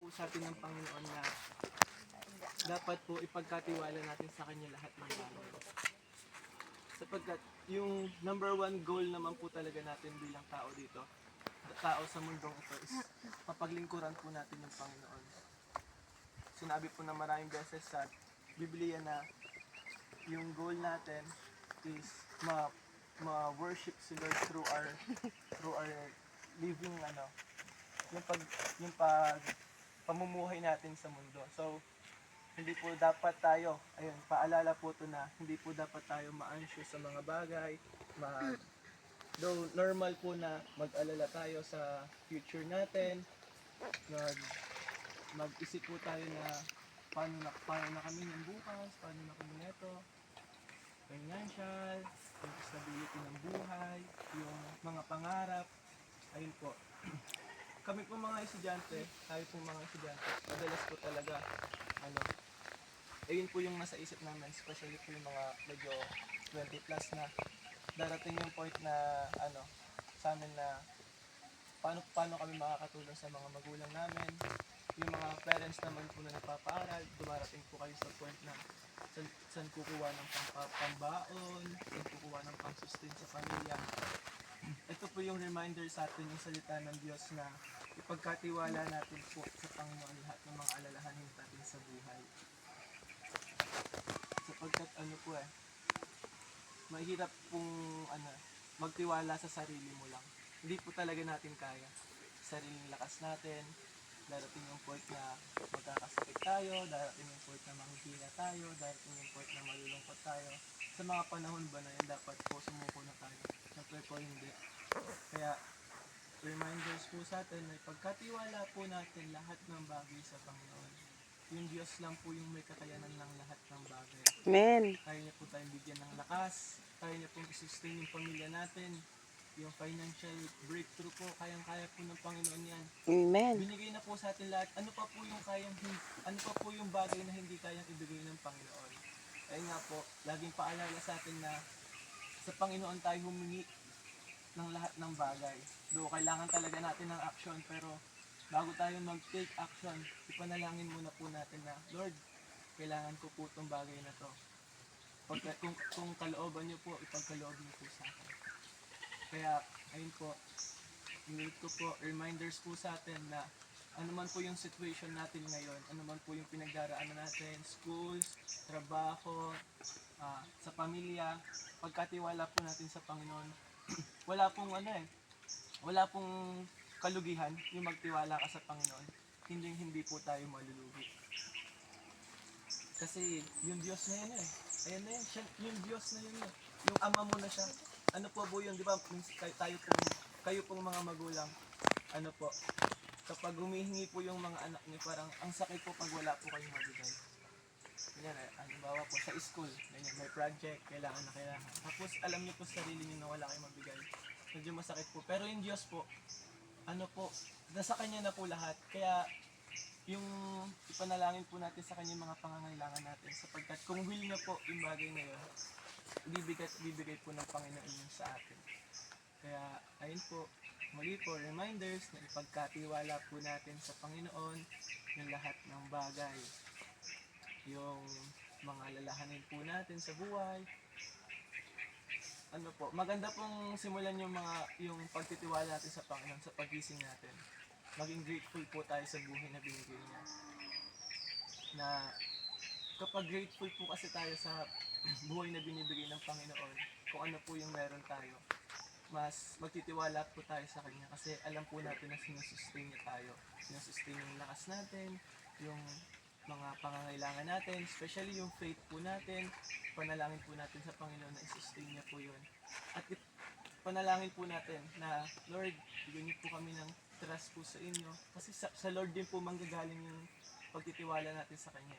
po sa atin ng Panginoon na dapat po ipagkatiwala natin sa Kanya lahat ng bagay. Sapagkat yung number one goal naman po talaga natin bilang tao dito, tao sa mundong ito, is papaglingkuran po natin yung Panginoon. Sinabi po na maraming beses sa Biblia na yung goal natin is ma-worship si Lord through our living yung pamumuhay natin sa mundo. So hindi po dapat tayo, ayun, paalala po ito na hindi po dapat tayo ma-anxious sa mga bagay, though normal po na mag-alala tayo sa future natin, mag-isip po tayo na paano na kami ng bukas, paano na kami neto, financial, yung stability ng buhay, yung mga pangarap, ayun po. Kami po mga estudyante, tayo po mga estudyante, madalas po talaga, ayun po yung nasa isip namin, especially po yung mga medyo 20 plus na, darating yung point na, sa amin na, paano kami makakatulong sa mga magulang namin, yung mga parents naman po na nagpapaaral, dumarating po kayo sa point na, saan kukuha ng pambaon, saan kukuha ng pang-sustain sa pamilya. Ito po yung reminder sa atin, yung salita ng Diyos na ipagkatiwala natin po sa Panginoon lahat ng mga alalahanin natin sa buhay. Sapagkat mahirap pong magtiwala sa sarili mo lang. Hindi po talaga natin kaya. Sariling lakas natin, darating yung point na magkakasakit tayo, darating yung point na manghihina tayo, darating yung point na malulungkot tayo. Sa mga panahon ba na yun, dapat po sumuko na tayo. Siyempre po hindi. Kaya, reminders po sa atin na ipagkatiwala po natin lahat ng bagay sa Panginoon. Yung Diyos lang po yung may kakayanan ng lahat ng bagay. Amen. Kaya niya po tayong bigyan ng lakas, kaya niya pong i-sustain yung pamilya natin, yung financial breakthrough po, kayang-kaya po ng Panginoon yan. Amen. Binigay na po sa atin lahat. Ano pa po yung bagay na hindi kayang ibigay ng Panginoon? Ayun nga po, laging paalala sa atin na sa Panginoon tayo humingi ng lahat ng bagay. Though kailangan talaga natin ng action, pero bago tayo mag-take action, ipanalangin muna po natin na, Lord, kailangan ko po itong bagay na to. Kung kalooban niyo po, ipagkaloob niyo po sa akin. Kaya, ayun po, reminders po sa atin na ano man po yung situation natin ngayon, ano man po yung pinagdaraanan natin, schools, trabaho, sa pamilya, pagkatiwala po natin sa Panginoon, wala pong kalugihan yung magtiwala ka sa Panginoon. Hindi po tayo malulugi. Kasi yung Diyos na yun ayan na yun, yung Diyos na yun yung ama mo na siya. Ano po yun, di ba, kayo pong mga magulang, kapag humihingi po yung mga anak niyo, parang ang sakit po pag wala po kayong mabigay. Ganyan, halimbawa po sa school, ganyan, may project, kailangan. Tapos alam niyo po sa sarili niyo na wala kayong mabigay. Medyo masakit po. Pero yung Diyos po, nasa Kanya na po lahat. Kaya yung ipanalangin po natin sa Kanya yung mga pangangailangan natin. Sapagkat kung will niya po yung bagay na yun, bibigay po ng Panginoon yun sa atin. Kaya ayun po, muli po, reminders na ipagkatiwala po natin sa Panginoon yung lahat ng bagay. Yung mga alalahanin po natin sa buhay. Maganda pong simulan yung pagtitiwala natin sa Panginoon sa pagising natin. Maging grateful po tayo sa buhay na binigay niya. Na kapag grateful po kasi tayo sa buhay na binibigay ng Panginoon, kung ano po yung meron tayo, mas magtitiwala po tayo sa Kanya kasi alam po natin na sinusustain niya tayo. Sinusustain yung lakas natin, yung mga pangangailangan natin, especially yung faith po natin. Panalangin po natin sa Panginoon na i-sustain niya po yun. At panalangin po natin na, Lord, bigyan niyo po kami ng trust po sa inyo. Kasi sa Lord din po manggagaling yung pagtitiwala natin sa Kanya.